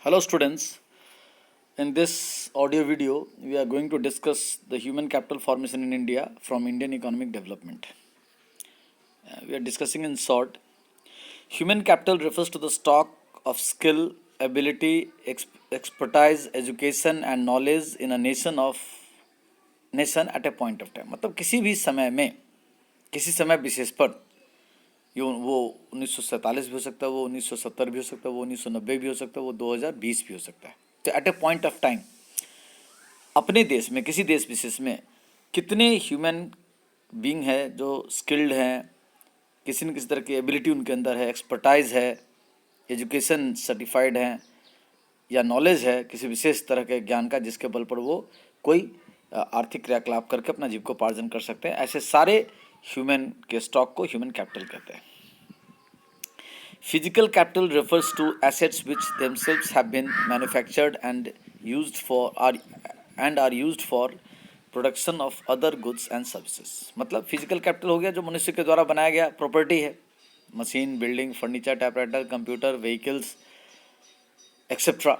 Hello students, in this audio video we are going to discuss the human capital formation in India from Indian economic development. We are discussing in short, human capital refers to the stock of skill, ability, expertise, education and knowledge in a nation at a point of time. मतलब किसी भी समय में किसी समय विशेष पर वो 1947 भी हो सकता है, वो 1970 भी हो सकता है, वो 1990 भी हो सकता है, वो 2020 भी हो सकता है. तो at a point of time अपने देश में किसी देश विशेष में कितने ह्यूमन बीइंग है जो स्किल्ड हैं, किसी न किसी तरह की एबिलिटी उनके अंदर है, एक्सपर्टाइज है, एजुकेशन सर्टिफाइड हैं या नॉलेज है किसी विशेष तरह के ज्ञान का जिसके बल पर वो कोई आर्थिक क्रियाकलाप करके अपना जीविकोपार्जन कर सकते हैं. ऐसे सारे ह्यूमन के स्टॉक को ह्यूमन कैपिटल कहते हैं. Physical capital refers to assets which themselves have been manufactured and are used for production of other goods and services. मतलब फिजिकल कैपिटल हो गया जो मनुष्य के द्वारा बनाया गया प्रॉपर्टी है, machine, building, furniture, typewriter, computer, vehicles etcetera,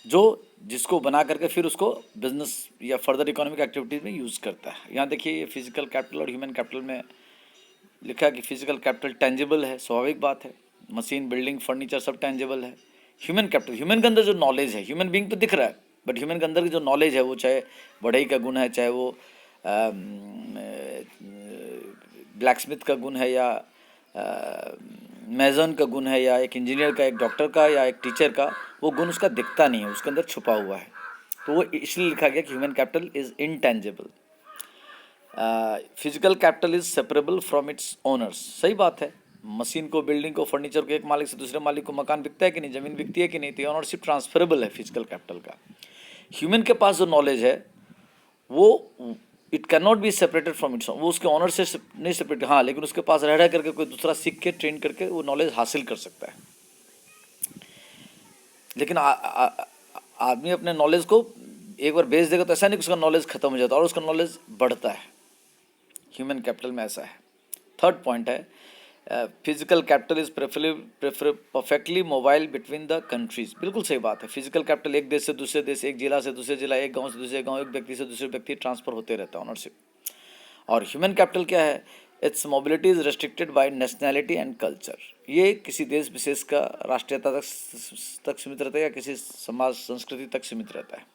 जो जिसको बना करके फिर उसको बिजनेस या फर्दर इकोनॉमिक एक्टिविटीज में यूज़ करता है. यहाँ देखिए ये फिजिकल कैपिटल और ह्यूमन कैपिटल में लिखा है कि फिजिकल कैपिटल टेंजिबल है, स्वाभाविक बात है, मशीन, बिल्डिंग, फर्नीचर सब टेंजिबल है. ह्यूमन कैपिटल, ह्यूमन के अंदर जो नॉलेज है, ह्यूमन बीइंग तो दिख रहा है बट ह्यूमन के अंदर की जो नॉलेज है वो चाहे बढ़ई का गुण है, चाहे वो ब्लैक स्मिथ का गुण है या मेजन का गुण है या एक इंजीनियर का, एक डॉक्टर का या एक टीचर का, वो गुण उसका दिखता नहीं है, उसके अंदर छुपा हुआ है. तो वो इसलिए लिखा गया कि human capital is intangible. Physical capital is separable from its owners. सही बात है, मशीन को, बिल्डिंग को, फर्नीचर को एक मालिक से दूसरे मालिक को मकान बिकता है कि नहीं, ज़मीन बिकती है कि नहीं, तो ओनरशिप ट्रांसफरेबल है फिजिकल कैपिटल का. ह्यूमन के पास जो नॉलेज है वो it can not be separated from its, वो उसके ऑनर से नहीं सेपरेट, हाँ, लेकिन उसके पास रह करके कोई दूसरा सीख के ट्रेन करके वो नॉलेज हासिल कर सकता है. लेकिन आदमी अपने नॉलेज को एक बार बेच देगा तो ऐसा नहीं कि उसका नॉलेज खत्म हो जाता और उसका नॉलेज बढ़ता है. ह्यूमन कैपिटल में ऐसा है. थर्ड पॉइंट है physical capital is perfectly mobile between the countries. बिल्कुल सही बात है. फिजिकल कैपिटल एक देश से दूसरे देश, एक जिला से दूसरे जिला, एक गांव से दूसरे गांव, एक व्यक्ति से दूसरे व्यक्ति ट्रांसफर होते रहता है ऑनरशिप. और ह्यूमन कैपिटल क्या है, its mobility is restricted by nationality and culture. ये किसी देश विशेष का राष्ट्रीयता तक सीमित रहता है या किसी समाज संस्कृति तक सीमित रहता है.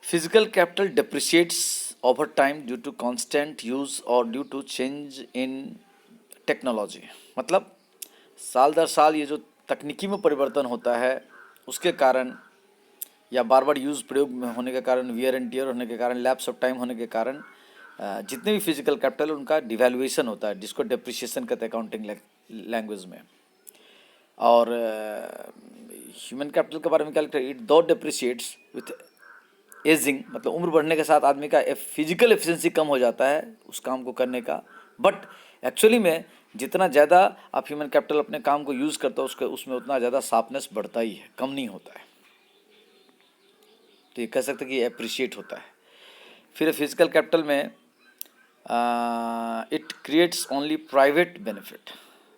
Physical capital depreciates over time due to constant use or due to change in technology. मतलब साल दर साल ये जो तकनीकी में परिवर्तन होता है उसके कारण या बार बार यूज़ प्रयोग में होने के कारण, वियर एंड टियर होने के कारण, लैप्स ऑफ टाइम होने के कारण जितने भी फिजिकल कैपिटल है उनका डिवैल्यूएशन होता है, जिसको डेप्रिसिएशन कहते हैं अकाउंटिंग लैंग्वेज में. और ह्यूमन कैपिटल के बारे में क्या लिखा है, इट दो डेप्रिशिएट्स विथ एजिंग. मतलब उम्र बढ़ने के साथ आदमी का फिजिकल एफिशिएंसी कम हो जाता है उस काम को करने का, बट एक्चुअली में जितना ज़्यादा आप ह्यूमन कैपिटल अपने काम को यूज़ करते हो उसमें उतना ज़्यादा शार्पनेस बढ़ता ही है, कम नहीं होता है. तो ये कह सकते हैं कि अप्रिशिएट होता है. फिर फिजिकल कैपिटल में it creates only private benefit.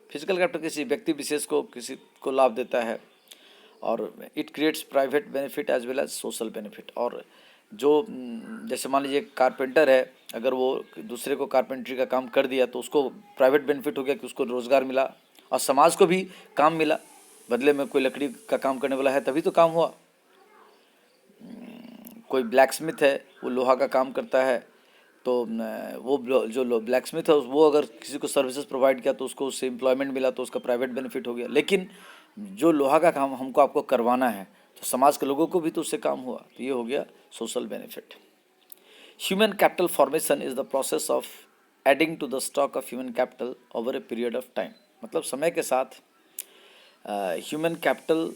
Physical capital किसी व्यक्ति विशेष को, किसी को लाभ देता है और it creates private benefit as well as social benefit. और जो जैसे मान लीजिए कारपेंटर है, अगर वो दूसरे को कारपेंट्री का काम कर दिया तो उसको प्राइवेट बेनिफिट हो गया कि उसको रोज़गार मिला और समाज को भी काम मिला. बदले में कोई लकड़ी का काम करने वाला है तभी तो काम हुआ. कोई ब्लैक स्मिथ है, वो लोहा का काम करता है, तो वो जो ब्लैक स्मिथ है वो अगर किसी को सर्विसेज प्रोवाइड किया तो उसको उससे एम्प्लॉयमेंट मिला तो उसका प्राइवेट बेनिफिट हो गया. लेकिन जो लोहा का काम हमको आपको करवाना है तो समाज के लोगों को भी तो उससे काम हुआ, तो ये हो गया social benefit. Human capital formation is the process of adding to the stock of human capital over a period of time. मतलब समय के साथ ह्यूमन कैपिटल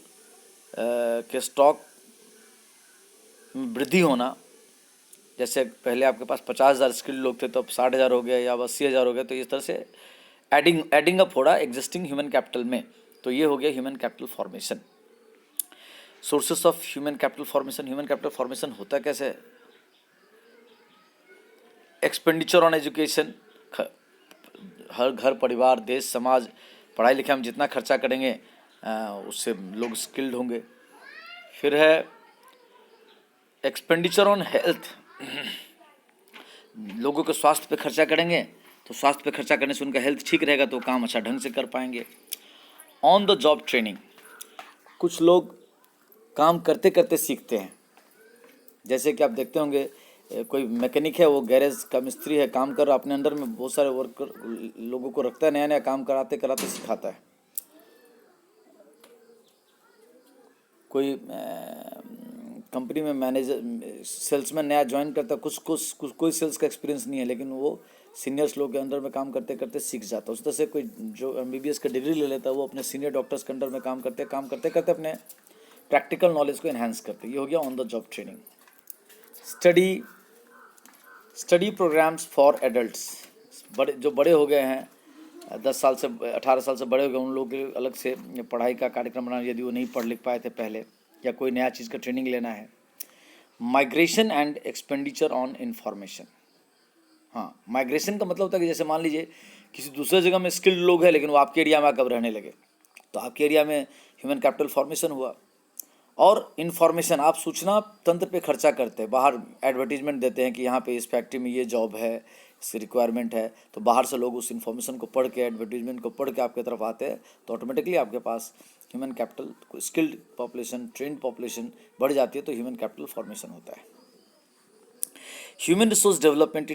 के स्टॉक में वृद्धि होना. जैसे पहले आपके पास 50,000 स्किल्ड लोग थे तो अब 60,000 हो गया या 80,000 हो गया, तो इस तरह से एडिंग अप हो रहा है एग्जिस्टिंग ह्यूमन कैपिटल में. तो ये हो गया human capital formation. Sources of human capital formation. Human capital formation होता कैसे? Expenditure on education. हर घर, परिवार, देश, समाज पढ़ाई लिखाई में जितना खर्चा करेंगे उससे लोग स्किल्ड होंगे। फिर है एक्सपेंडिचर ऑन हेल्थ, लोगों के स्वास्थ्य पे खर्चा करेंगे तो स्वास्थ्य पे खर्चा करने से उनका हेल्थ ठीक रहेगा तो काम अच्छा ढंग से कर पाएंगे। ऑन द जॉब ट्रेनिंग, कुछ लोग काम करते करते सीखते हैं। जैसे कि आप देखते होंगे कोई मैकेनिक है, वो गैरेज का मिस्त्री है, काम कर रहा, अपने अंडर में बहुत सारे वर्कर लोगों को रखता है, नया नया काम कराते कराते सिखाता है। कोई कंपनी में मैनेजर सेल्समैन नया ज्वाइन करता है, कुछ कोई सेल्स का एक्सपीरियंस नहीं है, लेकिन वो सीनियर्स लोग के अंडर में काम करते करते सीख जाता है। उस तरह से कोई जो MBBS का डिग्री ले लेता है, वो अपने सीनियर डॉक्टर्स के अंडर में काम करते करते अपने प्रैक्टिकल नॉलेज को एनहांस करते। ये हो गया on the job training. Study programmes for adults, जो बड़े हो गए हैं, 10 साल से 18 साल से बड़े हो गए, उन लोगों के अलग से पढ़ाई का कार्यक्रम बनाना, यदि वो नहीं पढ़ लिख पाए थे पहले, या कोई नया चीज़ का ट्रेनिंग लेना है। Migration and expenditure on information. हाँ, माइग्रेशन का मतलब होता है कि जैसे मान लीजिए किसी दूसरे जगह में स्किल्ड लोग हैं, लेकिन वो आपके एरिया में आकर रहने लगे, तो आपके एरिया में ह्यूमन कैपिटल फॉर्मेशन हुआ। और इन्फॉर्मेशन, आप सूचना तंत्र पे खर्चा करते हैं, बाहर एडवर्टीजमेंट देते हैं कि यहाँ पे इस फैक्ट्री में ये जॉब है, इसकी रिक्वायरमेंट है, तो बाहर से लोग उस इन्फॉर्मेशन को पढ़ के, एडवर्टीजमेंट को पढ़ के आपके तरफ आते हैं, तो ऑटोमेटिकली आपके पास human capital, skilled population, trained population बढ़ जाती है, तो ह्यूमन कैपिटल फॉर्मेशन होता है। Human resource development,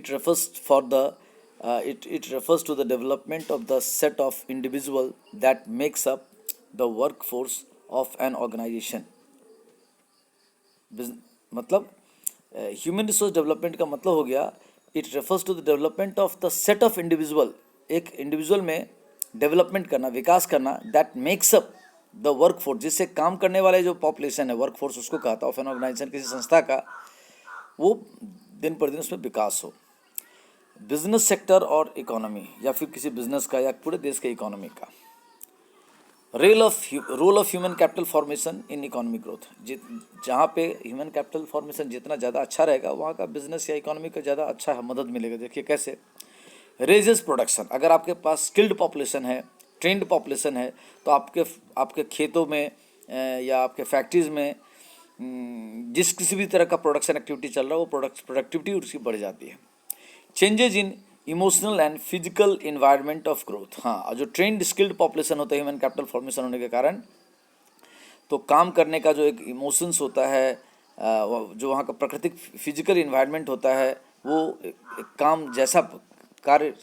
it refers to the development of the set of individual that makes up the workforce of an organization। मतलब human resource development का मतलब हो गया, it refers to the development of the set of individual, एक individual में development करना, विकास करना, that makes up the work force, जिससे काम करने वाले जो पॉपुलेशन है, वर्क फोर्स उसको कहता है, ऑफ एन ऑर्गेनाइजेशन, किसी संस्था का, वो दिन पर दिन उसमें विकास हो। बिजनेस सेक्टर और इकोनॉमी, या फिर किसी बिजनेस का या पूरे देश के इकोनॉमी का। Role of human capital formation in economic growth, जहाँ पे ह्यूमन कैपिटल फॉर्मेशन जितना ज़्यादा अच्छा रहेगा, वहाँ का बिजनेस या इकोनॉमी का ज़्यादा अच्छा मदद मिलेगा। देखिए कैसे, रेजेस प्रोडक्शन, अगर आपके पास स्किल्ड पॉपुलेशन है, ट्रेंड पॉपुलेशन है, तो आपके खेतों में या आपके फैक्ट्रीज में जिस किसी भी तरह का प्रोडक्शन एक्टिविटी चल रहा है, वो प्रोडक्टिविटी उसकी बढ़ जाती है। Changes in emotional and physical environment of growth, हाँ, और जो ट्रेंड स्किल्ड पॉपुलेशन होता है ह्यूमन कैपिटल फॉर्मेशन होने के कारण, तो काम करने का जो एक इमोशंस होता है, जो वहाँ का प्राकृतिक फिजिकल इन्वायरमेंट होता है, वो एक काम जैसा कार्य,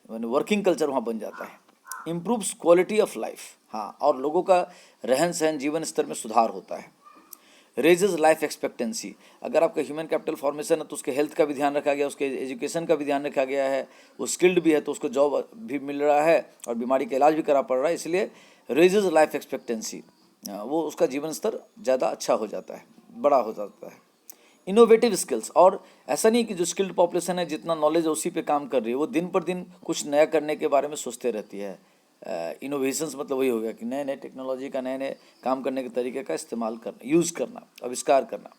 वर्किंग कल्चर वहाँ बन जाता है। इम्प्रूव्स क्वालिटी ऑफ लाइफ, हाँ, और लोगों का रहन सहन, जीवन स्तर में सुधार होता है। रेजेज लाइफ एक्सपेक्टेंसी, अगर आपका ह्यूमन कैपिटल फॉर्मेशन है तो उसके हेल्थ का भी ध्यान रखा गया, उसके एजुकेशन का भी ध्यान रखा गया है, वो स्किल्ड भी है तो उसको जॉब भी मिल रहा है और बीमारी का इलाज भी करा पड़ रहा है, इसलिए रेजेज लाइफ एक्सपेक्टेंसी, वो उसका जीवन स्तर ज़्यादा अच्छा हो जाता है, बड़ा हो जाता है। इनोवेटिव स्किल्स, और ऐसा नहीं कि जो स्किल्ड पॉपुलेशन है जितना नॉलेज है उसी पे काम कर रही है, वो दिन पर दिन कुछ नया करने के बारे में सोचते रहती है। इनोवेशंस मतलब वही हो गया कि नए नए टेक्नोलॉजी का, नए नए काम करने के तरीके का इस्तेमाल करना, यूज़ करना, आविष्कार करना।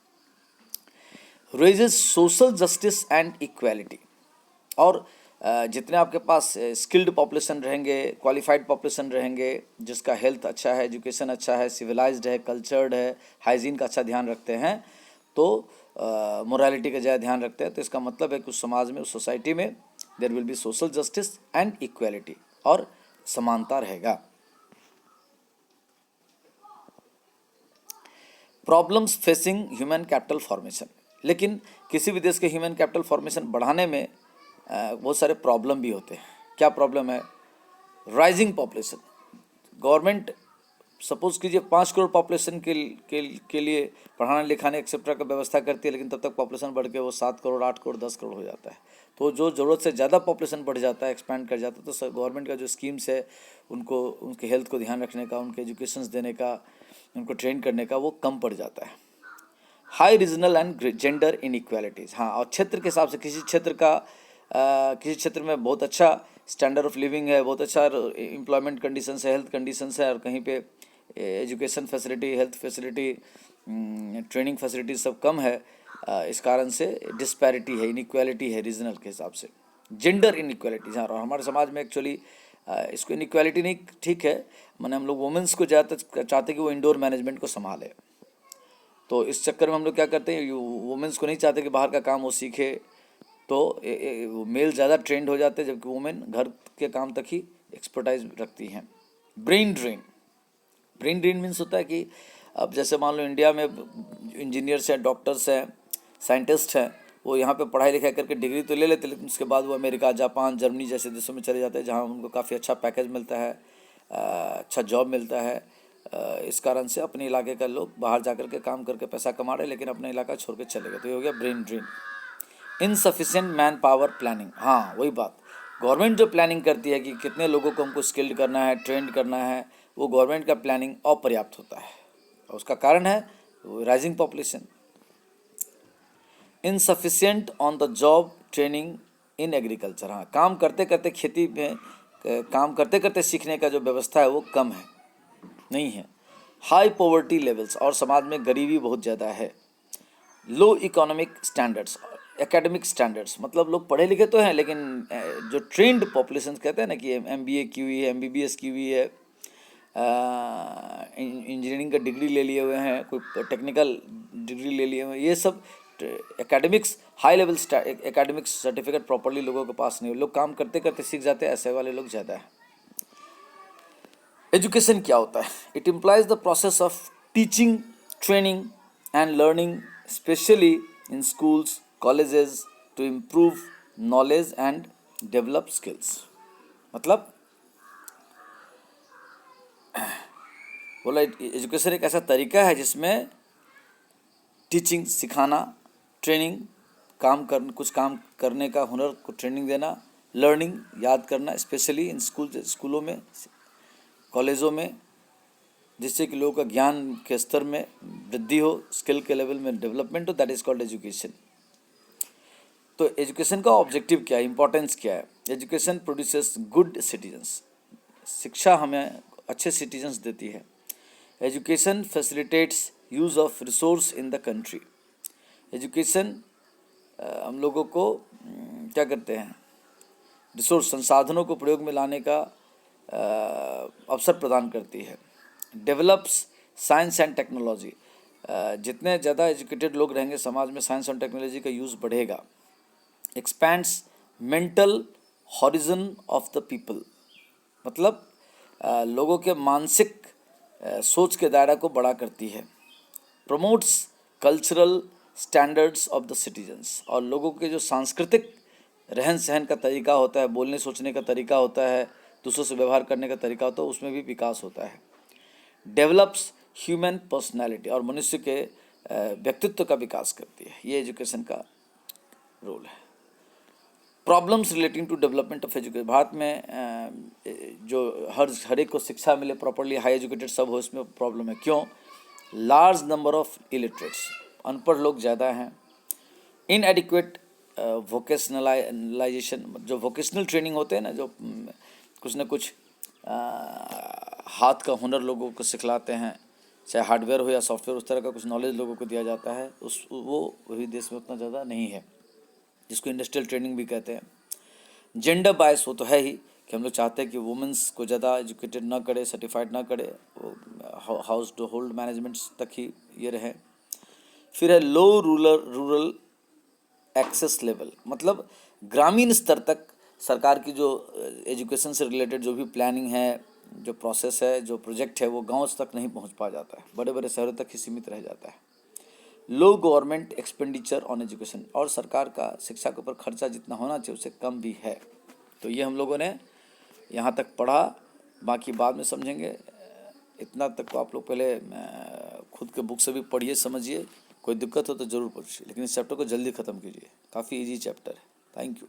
Raises social justice and equality, और जितने आपके पास स्किल्ड पॉपुलेशन रहेंगे, क्वालिफाइड पॉपुलेशन रहेंगे, जिसका हेल्थ अच्छा है, एजुकेशन अच्छा है, सिविलाइज्ड है, कल्चर्ड है, हाइजीन का अच्छा ध्यान रखते हैं, तो मोरालिटी का ज़्यादा ध्यान रखते हैं, तो इसका मतलब है कि उस समाज में, उस सोसाइटी में there will be social justice and equality, और समानता रहेगा। Problems facing human capital formation, लेकिन किसी भी देश के ह्यूमन कैपिटल फॉर्मेशन बढ़ाने में बहुत सारे प्रॉब्लम भी होते हैं। क्या प्रॉब्लम है? राइजिंग पॉपुलेशन, गवर्नमेंट सपोज कीजिए 5 करोड़ पॉपुलेशन के लिए पढ़ाने लिखाने एक्सेट्रा का व्यवस्था करती है, लेकिन तब तक पॉपुलेशन बढ़ के वो 7 करोड़, 8 करोड़, 10 करोड़ हो जाता है। तो जो ज़रूरत से ज़्यादा पॉपुलेशन बढ़ जाता है, एक्सपैंड कर जाता है, तो गवर्नमेंट का जो स्कीम्स है, उनको उनके हेल्थ को ध्यान रखने का, उनके एजुकेशन देने का, उनको ट्रेन करने का, वो कम पड़ जाता है। High regional and gender inequalities, हाँ, और क्षेत्र के हिसाब से किसी क्षेत्र में बहुत अच्छा स्टैंडर्ड ऑफ लिविंग है, बहुत अच्छा एम्प्लॉयमेंट कंडीशंस है, हेल्थ कंडीशंस है, और कहीं पे education facility, health facility, training facility सब कम है। इस कारण से डिस्पैरिटी है, इनइक्वालिटी है रीजनल के हिसाब से। जेंडर इनइक्वालिटीज, हाँ, और हमारे समाज में एक्चुअली इसको इनइक्वालिटी नहीं, ठीक है, मैंने हम लोग वुमेंस को ज़्यादातर चाहते कि वो इंडोर मैनेजमेंट को संभाले, तो इस चक्कर में हम लोग क्या करते हैं, वुमेंस को नहीं चाहते कि बाहर का काम वो सीखे, तो मेल ज़्यादा ट्रेंड हो जाते हैं, जबकि वुमेन घर के काम तक ही एक्सपर्टाइज रखती हैं। Brain drain, brain drain means होता है कि अब जैसे मान लो इंडिया में इंजीनियर्स हैं, डॉक्टर्स हैं, साइंटिस्ट हैं, वो यहाँ पे पढ़ाई लिखाई करके डिग्री तो ले लेते, लेकिन उसके बाद वो अमेरिका, जापान, जर्मनी जैसे देशों में चले जाते हैं, जहाँ उनको काफ़ी अच्छा पैकेज मिलता है, अच्छा जॉब मिलता है। इस कारण से अपने इलाके का लोग बाहर जा कर के काम करके पैसा कमा रहे, लेकिन अपना इलाका छोड़ के चले गए, तो ये हो गया brain drain. Insufficient man power planning, हाँ वही बात, गवर्नमेंट जो प्लानिंग करती है कि कितने लोगों को हमको स्किल्ड करना है, ट्रेंड करना है, वो गवर्नमेंट का प्लानिंग अपर्याप्त होता है, और उसका कारण है rising population. Insufficient on the job training in agriculture, हाँ काम करते करते खेती में काम करते करते सीखने का जो व्यवस्था है वो कम है, नहीं है। हाई पॉवर्टी लेवल्स, और समाज में गरीबी बहुत ज़्यादा है। Low economic standards, academic standards, मतलब लोग पढ़े लिखे तो हैं, लेकिन जो ट्रेंड पॉपुलेशन कहते हैं ना कि MBA की हुई है, MBBS की हुई है, इंजीनियरिंग का डिग्री ले लिए हुए हैं, कोई टेक्निकल डिग्री ले लिए हुए हैं, ये सब academics, high level academics certificate properly लोगों के पास नहीं हो, लोग काम करते करते सीख जाते हैं, ऐसे वाले लोग ज़्यादा है। एजुकेशन क्या होता है? It implies the process of teaching, training and learning, specially in schools, colleges, to improve knowledge and develop skills. मतलब बोला एजुकेशन एक ऐसा तरीका है जिसमें टीचिंग, सिखाना, ट्रेनिंग, कुछ काम करने का हुनर को ट्रेनिंग देना, लर्निंग, याद करना, स्पेशली इन स्कूलों में, कॉलेजों में, जिससे कि लोगों का ज्ञान के स्तर में वृद्धि हो, स्किल के लेवल में डेवलपमेंट हो, दैट इज कॉल्ड एजुकेशन। तो एजुकेशन का ऑब्जेक्टिव क्या है, इंपॉर्टेंस क्या है? एजुकेशन प्रोड्यूसेस गुड सिटीजन्स, शिक्षा हमें अच्छे सिटीजन्स देती है। Education facilitates use of resource in the country, education हम लोगों को क्या करते हैं, रिसोर्स, संसाधनों को प्रयोग में लाने का अवसर प्रदान करती है। डेवलप्स साइंस एंड टेक्नोलॉजी, जितने ज़्यादा एजुकेटेड लोग रहेंगे समाज में, साइंस और टेक्नोलॉजी का यूज़ बढ़ेगा। Expands mental horizon of the people, मतलब लोगों के मानसिक सोच के दायरा को बड़ा करती है। Promotes cultural standards of the citizens, और लोगों के जो सांस्कृतिक रहन सहन का तरीका होता है, बोलने सोचने का तरीका होता है, दूसरों से व्यवहार करने का तरीका होता है, उसमें भी विकास होता है। डेवलप्स ह्यूमन पर्सनैलिटी, और मनुष्य के व्यक्तित्व का विकास करती है, ये एजुकेशन का रोल है। Problems relating to development of education, Bharat में जो हर एक को शिक्षा मिले प्रॉपरली, हाई एजुकेटेड सब हो, इसमें प्रॉब्लम है। क्यों? लार्ज नंबर ऑफ इलिटरेट्स, अनपढ़ लोग ज़्यादा हैं। इनएडिक्वेट वोकेशनलाइजेशन, जो वोकेशनल ट्रेनिंग होते हैं ना, जो कुछ ना कुछ हाथ का हुनर लोगों को सिखलाते हैं, चाहे हार्डवेयर हो या सॉफ्टवेयर, उस तरह का कुछ नॉलेज लोगों को दिया जाता है, वो वही देश में उतना ज़्यादा नहीं है, जिसको इंडस्ट्रियल ट्रेनिंग भी कहते हैं। जेंडर बायस वो तो है ही, कि हम लोग चाहते हैं कि वुमेंस को ज़्यादा एजुकेटेड ना करे, सर्टिफाइड ना करे, वो हाउस होल्ड मैनेजमेंट तक ही ये रहे। फिर है लो रूरल एक्सेस लेवल, मतलब ग्रामीण स्तर तक सरकार की जो एजुकेशन से रिलेटेड जो भी प्लानिंग है, जो प्रोसेस है, जो प्रोजेक्ट है, वो गाँव तक नहीं पहुंच पा जाता है, बड़े बड़े शहरों तक ही सीमित रह जाता है। लो गवर्नमेंट एक्सपेंडिचर ऑन एजुकेशन, और सरकार का शिक्षा के ऊपर खर्चा जितना होना चाहिए उससे कम भी है। तो ये हम लोगों ने यहाँ तक पढ़ा, बाकी बाद में समझेंगे। इतना तक तो आप लोग पहले खुद के बुक से भी पढ़िए, समझिए, कोई दिक्कत हो तो ज़रूर पूछिए, लेकिन इस चैप्टर को जल्दी ख़त्म कीजिए, काफ़ी इजी चैप्टर है। Thank you.